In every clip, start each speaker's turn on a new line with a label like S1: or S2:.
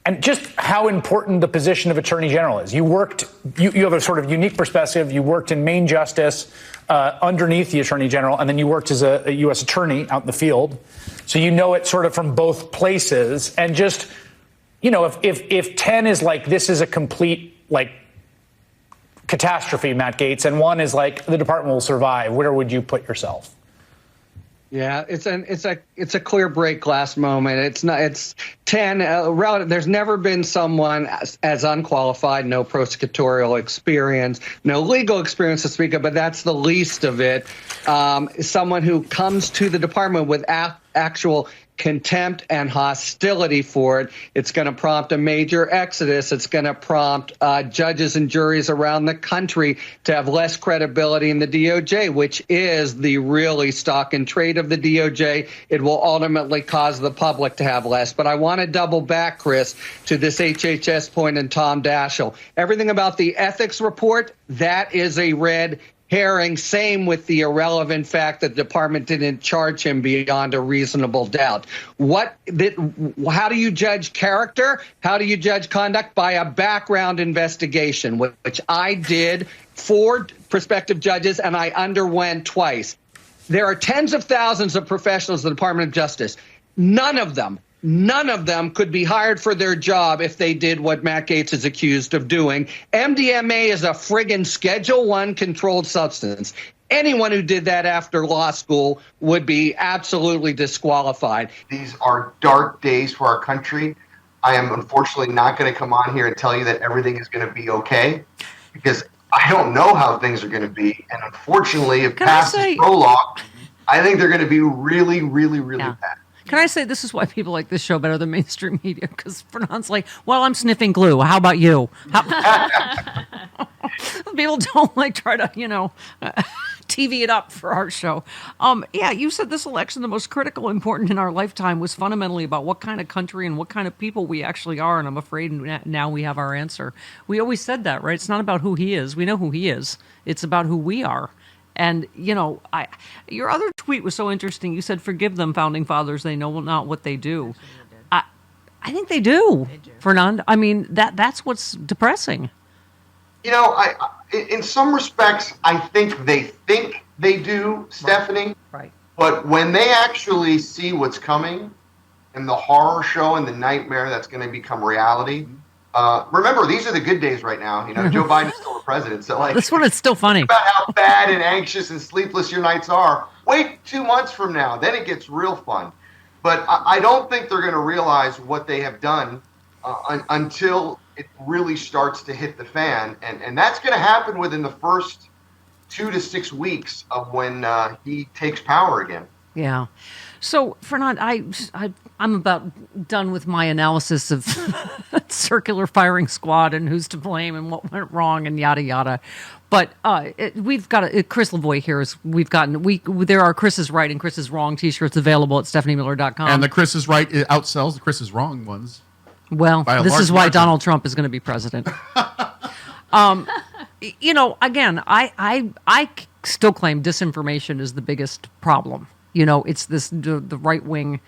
S1: And just how important the position of Attorney General is. You have a sort of unique perspective. You worked in Main Justice underneath the Attorney General, and then you worked as a U.S. Attorney out in the field. So you know it sort of from both places. And just, if 10 is like, this is a complete, catastrophe, Matt Gaetz, and 1 is like, the department will survive, where would you put yourself?
S2: Yeah, it's a clear break glass moment. It's 10. There's never been someone as unqualified, no prosecutorial experience, no legal experience to speak of, but that's the least of it. Someone who comes to the department with actual contempt and hostility for it. It's going to prompt a major exodus. It's going to prompt judges and juries around the country to have less credibility in the DOJ, which is the really stock and trade of the DOJ. It will ultimately cause the public to have less. But I want to double back, Chris, to this HHS point and Tom Daschle. Everything about the ethics report, that is a red herring. Same with the irrelevant fact that the department didn't charge him beyond a reasonable doubt. How do you judge character? How do you judge conduct? By a background investigation, which I did for prospective judges, and I underwent twice. There are tens of thousands of professionals in the Department of Justice. None of them could be hired for their job if they did what Matt Gaetz is accused of doing. MDMA is a friggin' Schedule I controlled substance. Anyone who did that after law school would be absolutely disqualified.
S3: These are dark days for our country. I am unfortunately not going to come on here and tell you that everything is going to be okay, because I don't know how things are going to be. And unfortunately, if past is prologue, I think they're going to be really, really, really bad.
S4: Can I say this is why people like this show better than mainstream media? Because Fernand's like, well, I'm sniffing glue. How about you? People don't try to, TV it up for our show. You said this election, the most critical, important in our lifetime, was fundamentally about what kind of country and what kind of people we actually are. And I'm afraid now we have our answer. We always said that, right? It's not about who he is. We know who he is. It's about who we are. And, your other tweet was so interesting. You said, forgive them, founding fathers. They know not what they do. I think they do, Fernand. I mean, that's what's depressing.
S3: In some respects, I think they do, Stephanie.
S4: Right.
S3: But when they actually see what's coming and the horror show and the nightmare that's going to become reality, remember, these are the good days right now. Joe Biden's still the president. So,
S4: this one is still funny.
S3: About how bad and anxious and sleepless your nights are. Wait 2 months from now. Then it gets real fun. But I don't think they're going to realize what they have done until it really starts to hit the fan. And that's going to happen within the first 2 to 6 weeks of when he takes power again.
S4: Yeah. So, Fernand, I'm about done with my analysis of circular firing squad and who's to blame and what went wrong and yada yada. But we've got Chris Lavoie here. There are Chris is right and Chris is wrong T-shirts available at StephanieMiller.com.
S5: And the Chris is right outsells the Chris is wrong ones.
S4: Well, this is why Donald Trump is going to be president. Again, I still claim disinformation is the biggest problem. It's the right wing,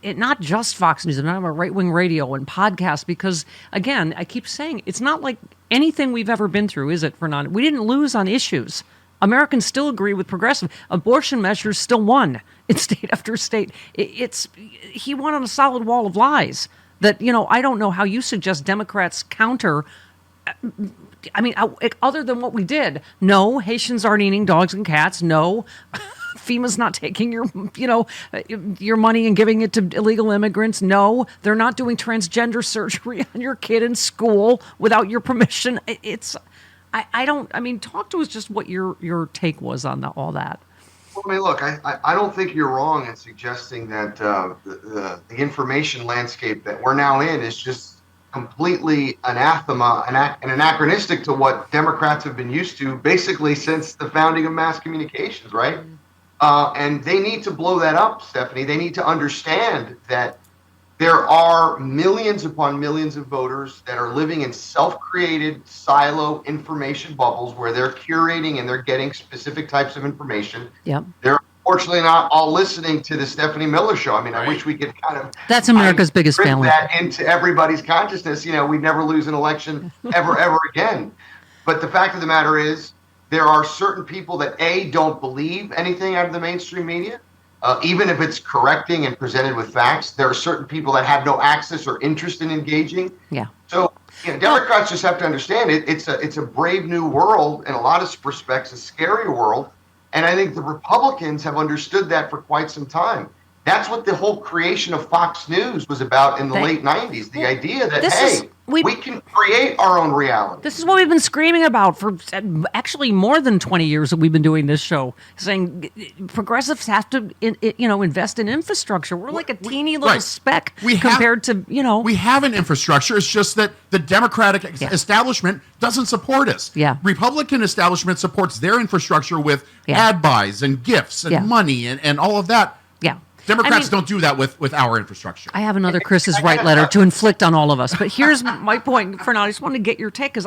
S4: not just Fox News, not about right wing radio and podcasts, because again, I keep saying it's not like anything we've ever been through, is it, Fernand? We didn't lose on issues. Americans still agree with progressive. Abortion measures still won in state after state. He won on a solid wall of lies that, I don't know how you suggest Democrats counter. I mean, other than what we did. No, Haitians aren't eating dogs and cats. No, FEMA's not taking your money and giving it to illegal immigrants. No, they're not doing transgender surgery on your kid in school without your permission. Talk to us just what your take was on all that.
S3: Well, look, I don't think you're wrong in suggesting that the information landscape that we're now in is just completely anathema and anachronistic to what Democrats have been used to basically since the founding of mass communications, right? And they need to blow that up, Stephanie. They need to understand that there are millions upon millions of voters that are living in self-created silo information bubbles where they're curating and they're getting specific types of information.
S4: Yep.
S3: There are unfortunately not all listening to the Stephanie Miller show. I mean, I wish we could kind of
S4: That's America's biggest
S3: rip
S4: family.
S3: that into everybody's consciousness. We'd never lose an election ever again. But the fact of the matter is, there are certain people that don't believe anything out of the mainstream media, even if it's correcting and presented with facts. There are certain people that have no access or interest in engaging.
S4: Yeah.
S3: So Democrats just have to understand it. It's a brave new world, in a lot of respects, a scary world. And I think the Republicans have understood that for quite some time. That's what the whole creation of Fox News was about in the late 90s. The idea that, we can create our own reality.
S4: This is what we've been screaming about for actually more than 20 years that we've been doing this show, saying progressives have to, invest in infrastructure. We're like a teeny little speck compared to.
S5: We have an infrastructure. It's just that the Democratic establishment doesn't support us.
S4: Yeah.
S5: Republican establishment supports their infrastructure with ad buys and gifts and money and all of that.
S4: Yeah.
S5: Democrats don't do that with our infrastructure.
S4: I have another Chris is right letter to inflict on all of us. But here's my point for now. I just wanted to get your take because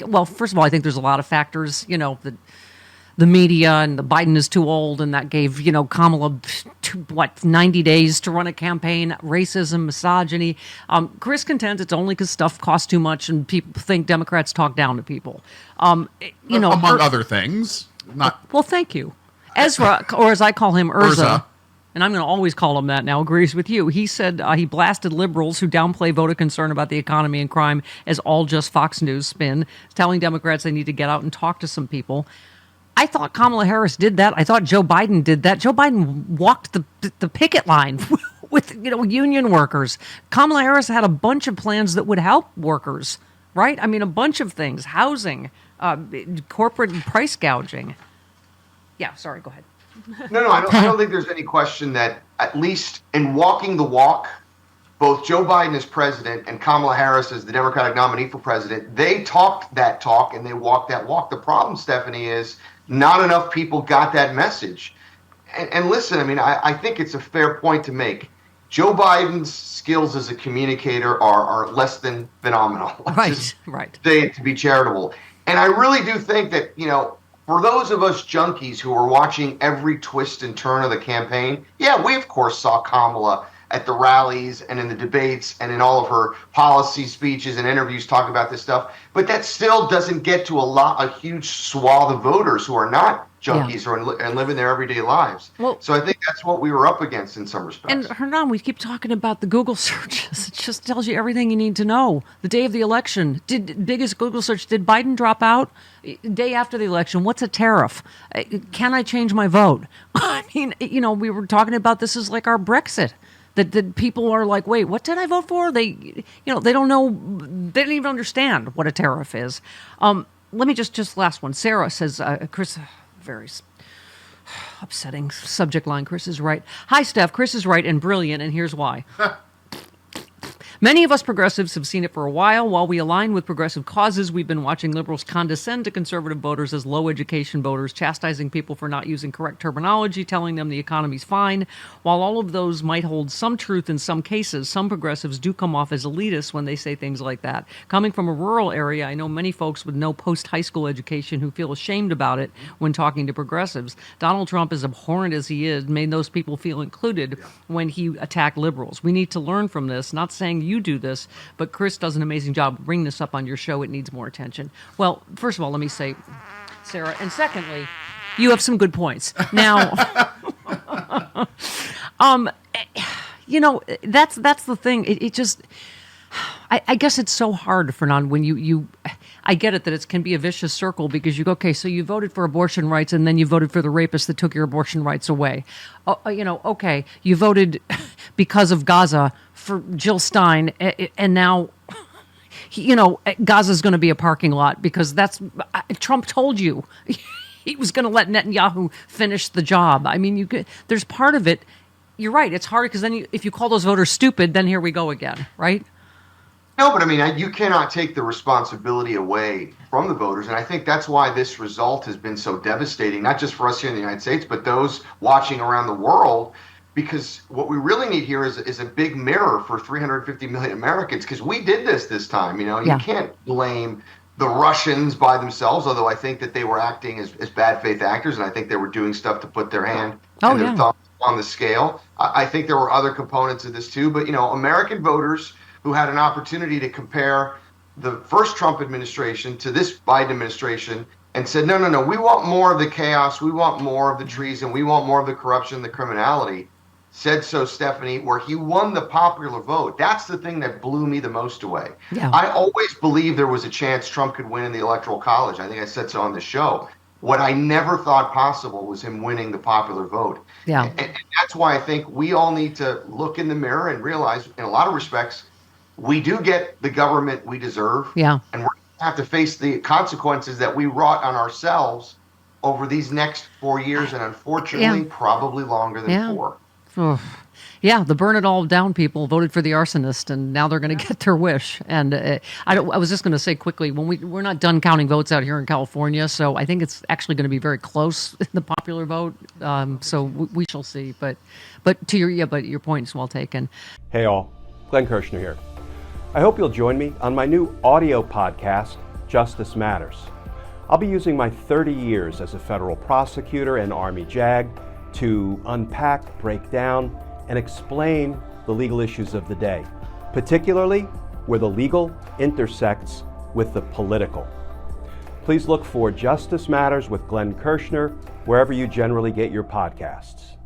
S4: well, first of all, I think there's a lot of factors, the media and the Biden is too old and that gave, Kamala 90 days to run a campaign, racism, misogyny. Chris contends it's only because stuff costs too much and people think Democrats talk down to people.
S5: Among other things.
S4: Well, thank you. Ezra, or as I call him, Urza. And I'm going to always call him that now, agrees with you. He said he blasted liberals who downplay voter concern about the economy and crime as all just Fox News spin, telling Democrats they need to get out and talk to some people. I thought Kamala Harris did that. I thought Joe Biden did that. Joe Biden walked the picket line with union workers. Kamala Harris had a bunch of plans that would help workers, right? I mean, a bunch of things, housing, corporate price gouging. Yeah, sorry, go ahead.
S3: No, I don't think there's any question that, at least in walking the walk, both Joe Biden as president and Kamala Harris as the Democratic nominee for president, they talked that talk and they walked that walk. The problem, Stephanie, is not enough people got that message. And listen, I mean, I think it's a fair point to make. Joe Biden's skills as a communicator are less than phenomenal.
S4: Right.
S3: Say it to be charitable. And I really do think that, for those of us junkies who were watching every twist and turn of the campaign, we of course saw Kamala at the rallies and in the debates and in all of her policy speeches and interviews talk about this stuff. But that still doesn't get to a huge swath of voters who are not junkies and living their everyday lives. Well, so I think that's what we were up against in some respects.
S4: And Hernan, we keep talking about the Google searches. It just tells you everything you need to know. The day of the election, biggest Google search, did Biden drop out? Day after the election, what's a tariff? Can I change my vote? I mean, we were talking about this is like our Brexit. That people are like, wait, what did I vote for? They don't know, they don't even understand what a tariff is. Let me just last one. Sarah says, Chris, very upsetting subject line. Chris is right. Hi, Steph. Chris is right and brilliant, and here's why. Many of us progressives have seen it for a while. While we align with progressive causes, we've been watching liberals condescend to conservative voters as low education voters, chastising people for not using correct terminology, telling them the economy's fine. While all of those might hold some truth in some cases, some progressives do come off as elitists when they say things like that. Coming from a rural area, I know many folks with no post-high school education who feel ashamed about it when talking to progressives. Donald Trump, as abhorrent as he is, made those people feel included when he attacked liberals. We need to learn from this, not saying you do this, but Chris does an amazing job bringing this up on your show. It needs more attention. Well, first of all, let me say, Sarah, and secondly, you have some good points. Now, that's the thing. It just, I guess it's so hard, Fernand, when you I get it that it can be a vicious circle because you go, okay, so you voted for abortion rights and then you voted for the rapist that took your abortion rights away. Okay, you voted because of Gaza for Jill Stein and now, Gaza's going to be a parking lot because Trump told you he was going to let Netanyahu finish the job. I mean, there's part of it. You're right. It's hard because then if you call those voters stupid, then here we go again, right?
S3: No, but I mean, you cannot take the responsibility away from the voters. And I think that's why this result has been so devastating, not just for us here in the United States, but those watching around the world. Because what we really need here is a big mirror for 350 million Americans, because we did this time. You can't blame the Russians by themselves, although I think that they were acting as bad faith actors, and I think they were doing stuff to put their hand and their thumb on the scale. I think there were other components of this too, but American voters who had an opportunity to compare the first Trump administration to this Biden administration and said, no, we want more of the chaos, we want more of the treason, we want more of the corruption, the criminality, said so, Stephanie, where he won the popular vote. That's the thing that blew me the most away.
S4: Yeah.
S3: I always believed there was a chance Trump could win in the Electoral College. I think I said so on the show. What I never thought possible was him winning the popular vote.
S4: Yeah.
S3: And that's why I think we all need to look in the mirror and realize, in a lot of respects, we do get the government we deserve.
S4: Yeah.
S3: And we're going to have to face the consequences that we wrought on ourselves over these next 4 years, and unfortunately, probably longer than 4.
S4: Oh, yeah, the burn it all down people voted for the arsonist, and now they're going to get their wish. And I was just going to say quickly, when we're not done counting votes out here in California, so I think it's actually going to be very close in the popular vote. So we shall see. But your point is well taken.
S6: Hey all, Glenn Kirshner here. I hope you'll join me on my new audio podcast, Justice Matters. I'll be using my 30 years as a federal prosecutor and Army JAG to unpack, break down, and explain the legal issues of the day, particularly where the legal intersects with the political. Please look for Justice Matters with Glenn Kirshner wherever you generally get your podcasts.